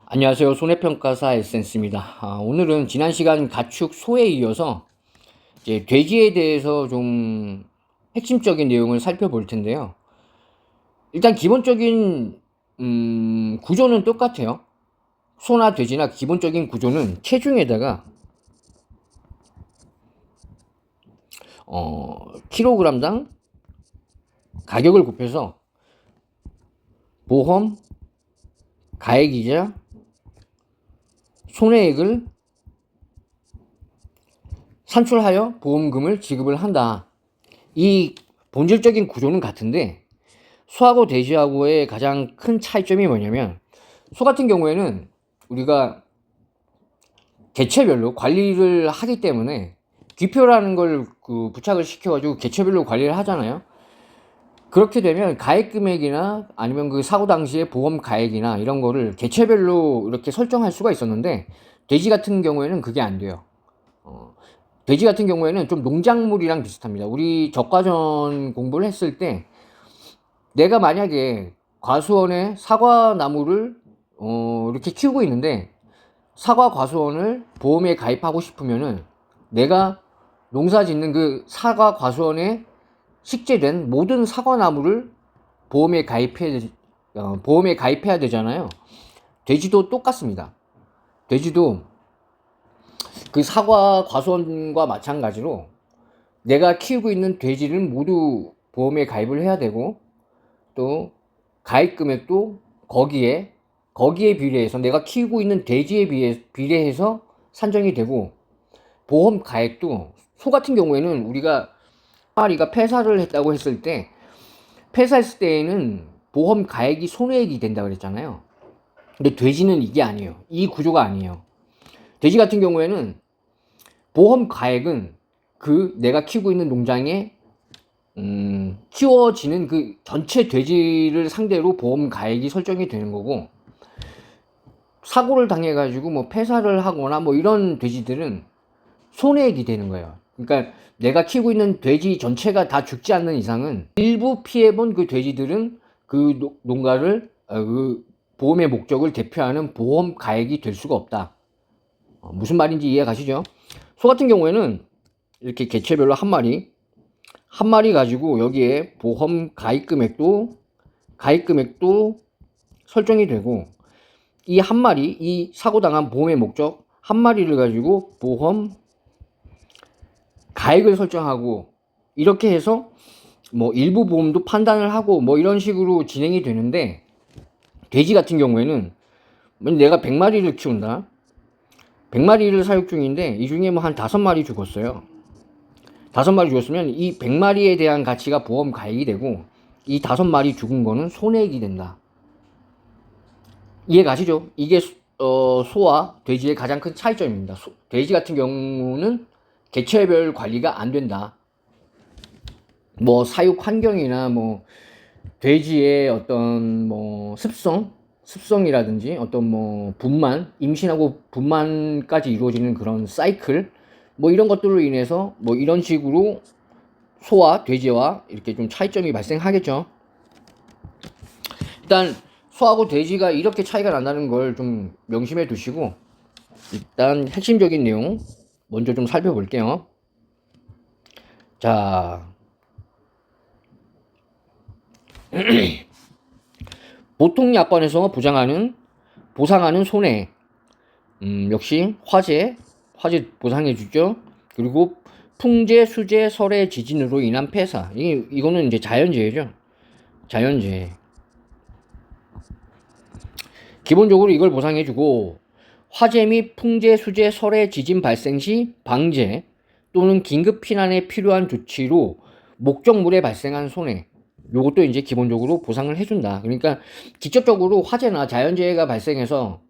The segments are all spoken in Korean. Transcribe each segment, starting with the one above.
안녕하세요. 손해평가사 에센스입니다. 오늘은 지난 시간 가축 소에 이어서 이제 돼지에 대해서 좀 핵심적인 내용을 살펴볼 텐데요. 일단 기본적인 구조는 똑같아요. 소나 돼지나 기본적인 구조는 체중에다가 킬로그램당 가격을 곱해서 보험, 가액이자 손해액을 산출하여 보험금을 지급을 한다. 이 본질적인 구조는 같은데 소하고 돼지하고의 가장 큰 차이점이 뭐냐면, 소 같은 경우에는 우리가 개체별로 관리를 하기 때문에 귀표라는 걸 부착을 시켜가지고 개체별로 관리를 하잖아요. 그렇게 되면 가액 금액이나 아니면 그 사고 당시의 보험 가액이나 이런 거를 개체별로 이렇게 설정할 수가 있었는데, 돼지 같은 경우에는 그게 안 돼요. 돼지 같은 경우에는 좀 농작물이랑 비슷합니다. 우리 적과전 공부를 했을 때 내가 만약에 과수원에 사과나무를 이렇게 키우고 있는데, 사과 과수원을 보험에 가입하고 싶으면은 내가 농사 짓는 그 사과 과수원에 식재된 모든 사과나무를 보험에 가입해야 되잖아요. 돼지도 똑같습니다. 돼지도 그 사과 과수원과 마찬가지로 내가 키우고 있는 돼지를 모두 보험에 가입을 해야 되고, 또 가입 금액도 거기에 비례해서 내가 키우고 있는 돼지에 비례해서 산정이 되고, 보험 가액도 소 같은 경우에는 우리가 한 마리가 폐사를 했다고 했을 때, 폐사했을 때에는 보험 가액이 손해액이 된다 그랬잖아요. 근데 돼지는 이게 아니에요. 이 구조가 아니에요. 돼지 같은 경우에는 보험 가액은 그 내가 키우고 있는 농장에 키워지는 그 전체 돼지를 상대로 보험 가액이 설정이 되는 거고, 사고를 당해가지고 뭐 폐사를 하거나 뭐 이런 돼지들은 손해액이 되는 거예요. 그러니까 내가 키우고 있는 돼지 전체가 다 죽지 않는 이상은 일부 피해본 그 돼지들은 그 농가를 그 보험의 목적을 대표하는 보험 가액이 될 수가 없다. 무슨 말인지 이해 가시죠? 소 같은 경우에는 이렇게 개체별로 한 마리 가지고 여기에 보험 가입 금액도 설정이 되고, 이 한 마리, 이 사고 당한 보험의 목적 한 마리를 가지고 보험 가액을 설정하고, 이렇게 해서 뭐 일부 보험도 판단을 하고 뭐 이런 식으로 진행이 되는데, 돼지 같은 경우에는 내가 100마리를 키운다. 100마리를 사육 중인데 이 중에 뭐 한 5마리 죽었어요. 5마리 죽었으면 이 100마리에 대한 가치가 보험 가액이 되고, 이 5마리 죽은 거는 손해액이 된다. 이해 가시죠? 이게 소와 돼지의 가장 큰 차이점입니다. 돼지 같은 경우는 개체별 관리가 안 된다. 뭐 사육 환경이나 뭐 돼지의 어떤 뭐 습성이라든지 어떤 뭐 임신하고 분만까지 이루어지는 그런 사이클, 뭐 이런 것들로 인해서 뭐 이런 식으로 소와 돼지와 이렇게 좀 차이점이 발생하겠죠. 일단 소하고 돼지가 이렇게 차이가 난다는 걸 좀 명심해 두시고, 일단 핵심적인 내용 먼저 좀 살펴볼게요. 자, 보통 약관에서 보상하는 손해, 역시 화재 보상해 주죠. 그리고 풍재, 수재, 설해, 지진으로 인한 폐사, 이거는 이제 자연재해죠. 자연재해. 기본적으로 이걸 보상해주고, 화재 및 풍재, 수재, 설해, 지진 발생 시 방제 또는 긴급 피난에 필요한 조치로 목적물에 발생한 손해, 요것도 이제 기본적으로 보상을 해준다. 그러니까 직접적으로 화재나 자연재해가 발생해서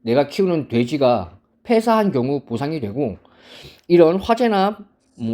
내가 키우는 돼지가 폐사한 경우 보상이 되고, 이런 화재나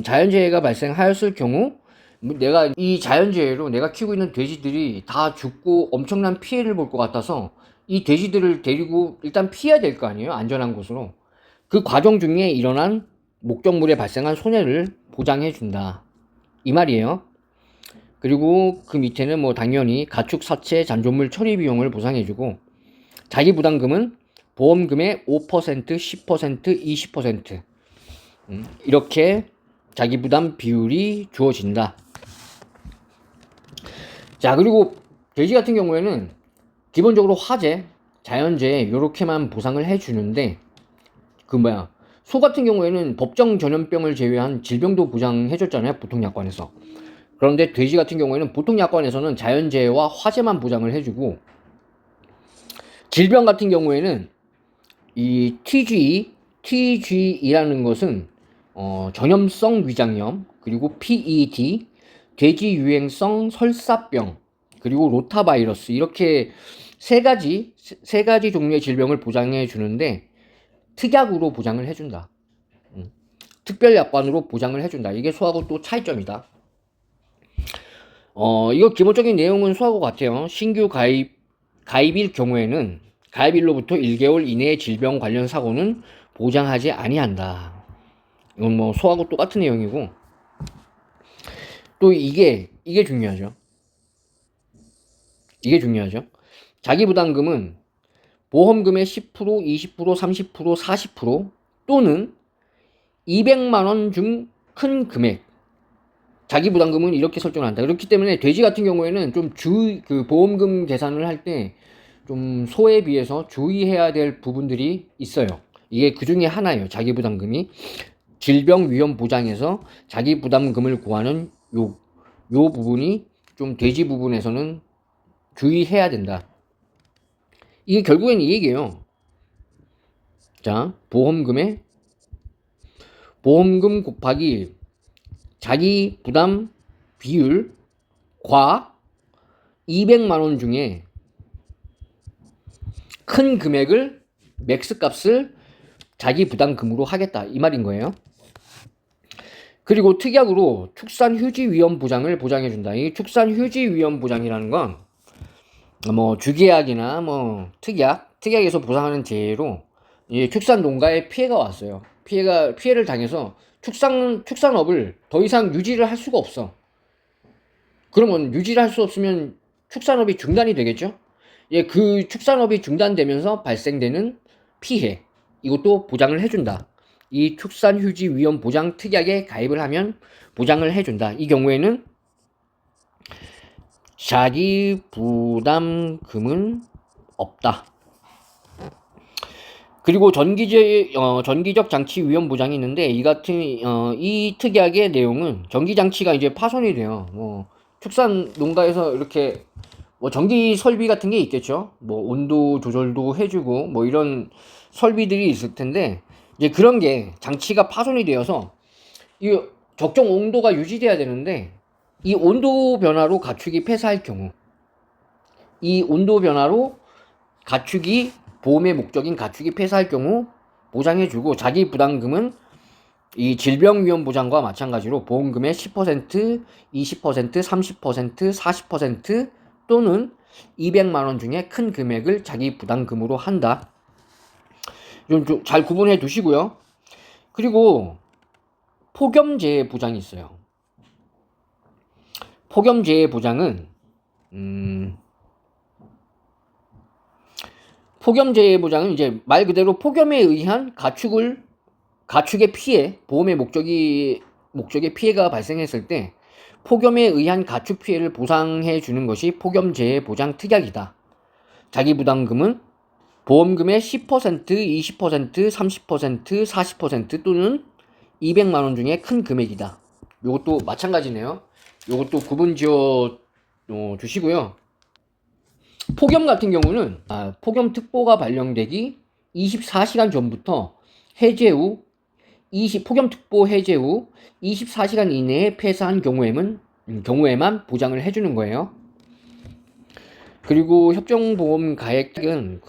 자연재해가 발생하였을 경우 내가 이 자연재해로 내가 키우고 있는 돼지들이 다 죽고 엄청난 피해를 볼 것 같아서 이 돼지들을 데리고 일단 피해야 될 거 아니에요. 안전한 곳으로. 그 과정 중에 일어난 목적물에 발생한 손해를 보장해 준다, 이 말이에요. 그리고 그 밑에는 뭐 당연히 가축 사체 잔존물 처리 비용을 보상해 주고, 자기부담금은 보험금의 5%, 10%, 20% 이렇게 자기 부담 비율이 주어진다. 자, 그리고 돼지 같은 경우에는 기본적으로 화재, 자연재해 이렇게만 보상을 해주는데 소 같은 경우에는 법정 전염병을 제외한 질병도 보장해줬잖아요, 보통 약관에서. 그런데 돼지 같은 경우에는 보통 약관에서는 자연재해와 화재만 보장을 해주고, 질병 같은 경우에는 이 TGE라는 것은 전염성 위장염, 그리고 PED, 돼지 유행성 설사병, 그리고 로타바이러스 이렇게 세 가지 종류의 질병을 보장해 주는데 특약으로 보장을 해준다. 특별 약관으로 보장을 해준다. 이게 소하고 또 차이점이다. 이거 기본적인 내용은 소하고 같아요. 신규 가입일 경우에는 가입일로부터 1개월 이내의 질병 관련 사고는 보장하지 아니한다. 이건 뭐 소하고 똑같은 내용이고, 또 이게 중요하죠. 이게 중요하죠. 자기부담금은 보험금의 10%, 20%, 30%, 40% 또는 200만 원 중 큰 금액. 자기부담금은 이렇게 설정을 한다. 그렇기 때문에 돼지 같은 경우에는 좀 보험금 계산을 할 때 좀 소에 비해서 주의해야 될 부분들이 있어요. 이게 그 중에 하나예요. 자기부담금이 질병 위험 보장에서 자기부담금을 구하는 요 부분이 좀 돼지 부분에서는 주의해야 된다. 이게 결국엔 이 얘기예요. 자, 보험금 곱하기 자기 부담 비율과 200만 원 중에 큰 금액을 맥스 값을 자기 부담금으로 하겠다 이 말인 거예요. 그리고 특약으로 축산 휴지 위험 보장을 보장해 준다. 이 축산 휴지 위험 보장이라는 건 뭐 주계약이나 뭐 특약에서 보상하는 제로 축산 농가에 피해가 왔어요. 피해를 당해서 축산업을 더 이상 유지를 할 수가 없어. 그러면 유지를 할 수 없으면 축산업이 중단이 되겠죠? 그 축산업이 중단되면서 발생되는 피해, 이것도 보장을 해준다. 이 축산휴지 위험 보장 특약에 가입을 하면 보장을 해준다. 이 경우에는 자기 부담금은 없다. 그리고 전기적 장치 위험 보장이 있는데 이 특약의 내용은 전기 장치가 이제 파손이 돼요. 축산 농가에서 이렇게 전기 설비 같은 게 있겠죠. 온도 조절도 해주고 이런 설비들이 있을 텐데 이제 그런 게 장치가 파손이 되어서 이 적정 온도가 유지돼야 되는데 이 온도 변화로 가축이 폐사할 경우, 이 온도 변화로 보험의 목적인 가축이 폐사할 경우 보장해주고, 자기 부담금은 이 질병 위험 보장과 마찬가지로 보험금의 10%, 20%, 30%, 40% 또는 200만 원 중에 큰 금액을 자기 부담금으로 한다. 좀 잘 구분해 두시고요. 그리고 폭염재해 보장이 있어요. 폭염재해 보장은 이제 말 그대로 폭염에 의한 가축의 피해, 보험의 목적의 피해가 발생했을 때 폭염에 의한 가축 피해를 보상해 주는 것이 폭염재해 보장 특약이다. 자기 부담금은 보험금의 10%, 20%, 30%, 40% 또는 200만 원 중에 큰 금액이다. 이것도 마찬가지네요. 이것도 구분 지어 주시고요. 폭염 같은 경우는 폭염특보가 발령되기 24시간 전부터 폭염특보 해제 후 24시간 이내에 폐사한 경우에만 보장을 해주는 거예요. 그리고 협정보험 가액은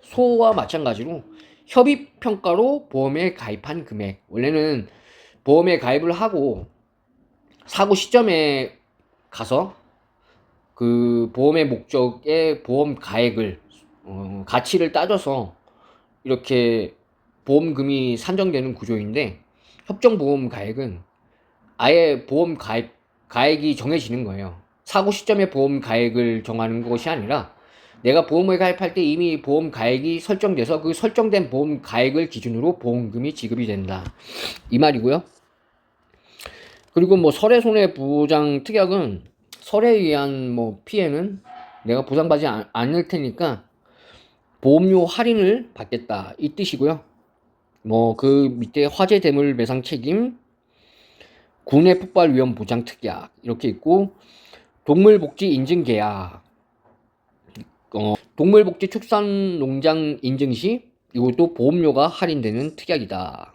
소와 마찬가지로 협의평가로 보험에 가입한 금액, 원래는 보험에 가입을 하고 사고 시점에 가서 그 보험의 목적의 보험 가액을 가치를 따져서 이렇게 보험금이 산정되는 구조인데, 협정보험 가액은 아예 보험 가액이 정해지는 거예요. 사고 시점에 보험 가액을 정하는 것이 아니라 내가 보험을 가입할 때 이미 보험 가액이 설정돼서 그 설정된 보험 가액을 기준으로 보험금이 지급이 된다. 이 말이고요. 그리고 뭐 설해 손해 보장 특약은 설해에 의한 뭐 피해는 내가 보상받지 않을 테니까 보험료 할인을 받겠다 이 뜻이고요. 뭐 그 밑에 화재 대물 배상 책임, 군해 폭발 위험 보장 특약 이렇게 있고 동물복지 인증 계약, 동물복지 축산 농장 인증 시 이것도 보험료가 할인되는 특약이다.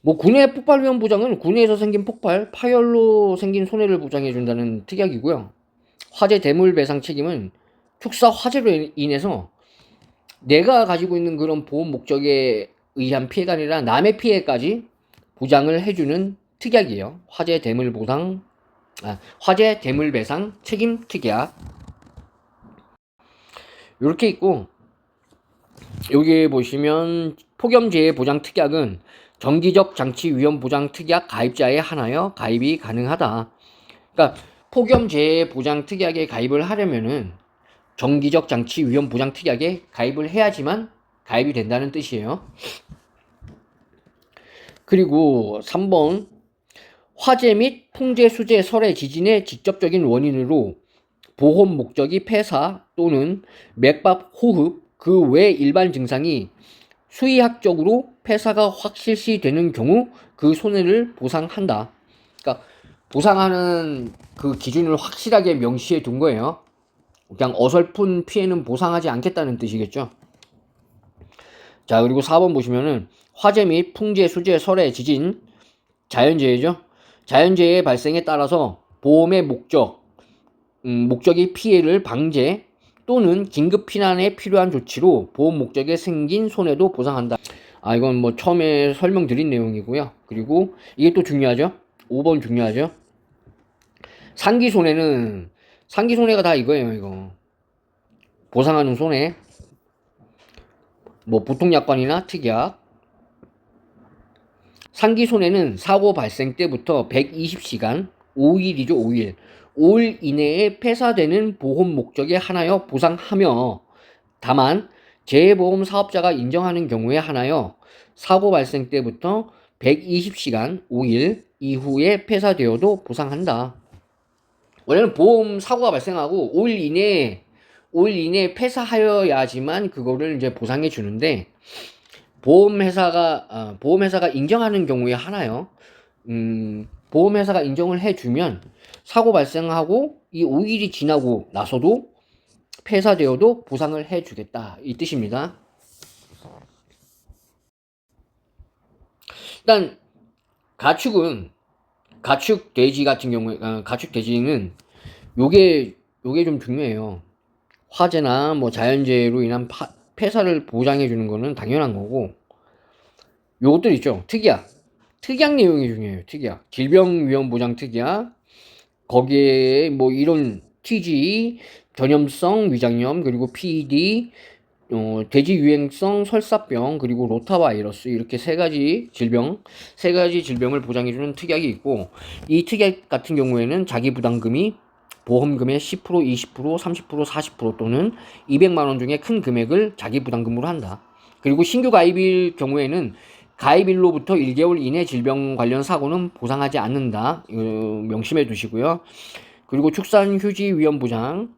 뭐 군해 폭발 위험 보장은 군해에서 생긴 폭발, 파열로 생긴 손해를 보장해 준다는 특약이고요. 화재 대물 배상 책임은 축사 화재로 인해서 내가 가지고 있는 그런 보험 목적에 의한 피해가 아니라 남의 피해까지 보장을 해주는 특약이에요. 화재 대물 보상, 화재 대물 배상 책임 특약. 이렇게 있고, 여기 보시면 폭염재해 보장 특약은 정기적 장치 위험 보장 특약 가입자에 한하여 가입이 가능하다. 그러니까 폭염재해 보장 특약에 가입을 하려면은 정기적 장치 위험 보장 특약에 가입을 해야지만 가입이 된다는 뜻이에요. 그리고 3번 화재 및 풍재, 수재, 설해, 지진의 직접적인 원인으로 보험 목적이 폐사 또는 맥박, 호흡 그 외 일반 증상이 수의학적으로 폐사가 확실시되는 경우 그 손해를 보상한다. 그러니까 보상하는 그 기준을 확실하게 명시해 둔 거예요. 그냥 어설픈 피해는 보상하지 않겠다는 뜻이겠죠. 자, 그리고 4번 보시면은 화재 및 풍재, 수재, 설해, 지진, 자연재해죠. 자연재해 발생에 따라서 보험의 목적이 피해를 방제 또는 긴급 피난에 필요한 조치로 보험 목적에 생긴 손해도 보상한다. 이건 뭐 처음에 설명드린 내용이고요. 그리고 이게 또 중요하죠. 5번 중요하죠. 상기 손해가 다 이거예요, 이거. 보상하는 손해. 뭐 보통약관이나 특약. 상기 손해는 사고 발생 때부터 120시간, 5일이죠, 5일. 5일 이내에 폐사되는 보험 목적에 한하여 보상하며 다만 재해보험 사업자가 인정하는 경우에 한하여 사고 발생 때부터 120시간, 5일 이후에 폐사되어도 보상한다. 원래는 보험 사고가 발생하고 5일 이내에 폐사하여야지만 그거를 이제 보상해 주는데 보험회사가 인정하는 경우에 하나요. 보험회사가 인정을 해주면 사고 발생하고 이 5일이 지나고 나서도 폐사되어도 보상을 해주겠다 이 뜻입니다. 일단 가축 돼지 같은 경우에 가축 돼지는 요게 좀 중요해요. 화재나 뭐 자연재해로 인한 폐사를 보장해 주는 거는 당연한 거고 요것들 있죠. 특약 내용이 중요해요. 특약 질병위험보장 특약 거기에 뭐 이런 TG 전염성 위장염 그리고 PD 돼지 유행성 설사병 그리고 로타바이러스 이렇게 세 가지 질병을 보장해 주는 특약이 있고 이 특약 같은 경우에는 자기 부담금이 보험금의 10%, 20%, 30%, 40% 또는 200만 원 중에 큰 금액을 자기 부담금으로 한다. 그리고 신규 가입일 경우에는 가입일로부터 1개월 이내 질병 관련 사고는 보상하지 않는다. 이거 명심해 두시고요. 그리고 축산 휴지 위험 보장.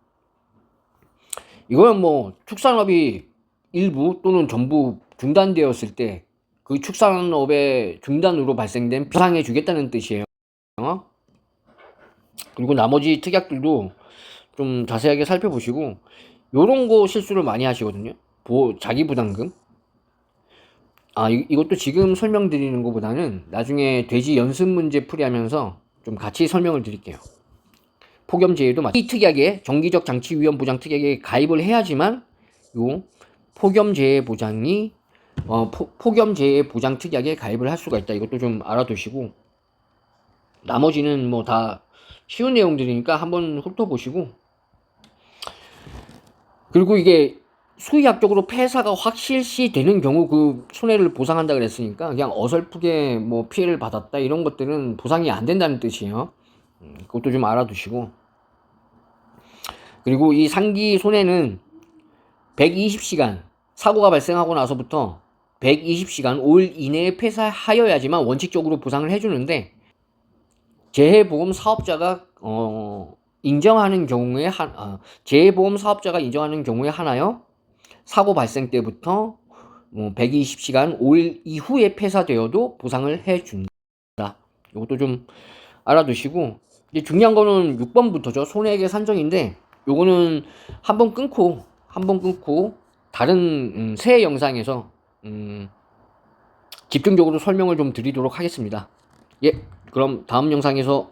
이거는 뭐 축산업이 일부 또는 전부 중단되었을 때 그 축산업의 중단으로 발생된 보상해 주겠다는 뜻이에요. 그리고 나머지 특약들도 좀 자세하게 살펴보시고 요런 거 실수를 많이 하시거든요. 자기 부담금. 이것도 지금 설명드리는 것보다는 나중에 돼지 연습 문제 풀이하면서 좀 같이 설명을 드릴게요. 폭염재해도 이 특약에 정기적 장치 위험 보장 특약에 가입을 해야지만 요 폭염재해 보장이 폭염재해 보장 특약에 가입을 할 수가 있다. 이것도 좀 알아두시고 나머지는 뭐 다 쉬운 내용들이니까 한번 훑어보시고 그리고 이게 수의학적으로 폐사가 확실시 되는 경우 그 손해를 보상한다 그랬으니까 그냥 어설프게 뭐 피해를 받았다 이런 것들은 보상이 안 된다는 뜻이에요. 그것도 좀 알아두시고 그리고 이 상기 손해는 120시간, 사고가 발생하고 나서부터 120시간 5일 이내에 폐사하여야지만 원칙적으로 보상을 해주는데, 재해보험 사업자가 인정하는 경우에 재해보험 사업자가 인정하는 경우에 하나요, 사고 발생 때부터 120시간 5일 이후에 폐사되어도 보상을 해준다. 이것도 좀 알아두시고, 이제 중요한 거는 6번부터죠. 손해액의 산정인데, 요거는 한번 끊고 다른 새 영상에서 집중적으로 설명을 좀 드리도록 하겠습니다. 예, 그럼 다음 영상에서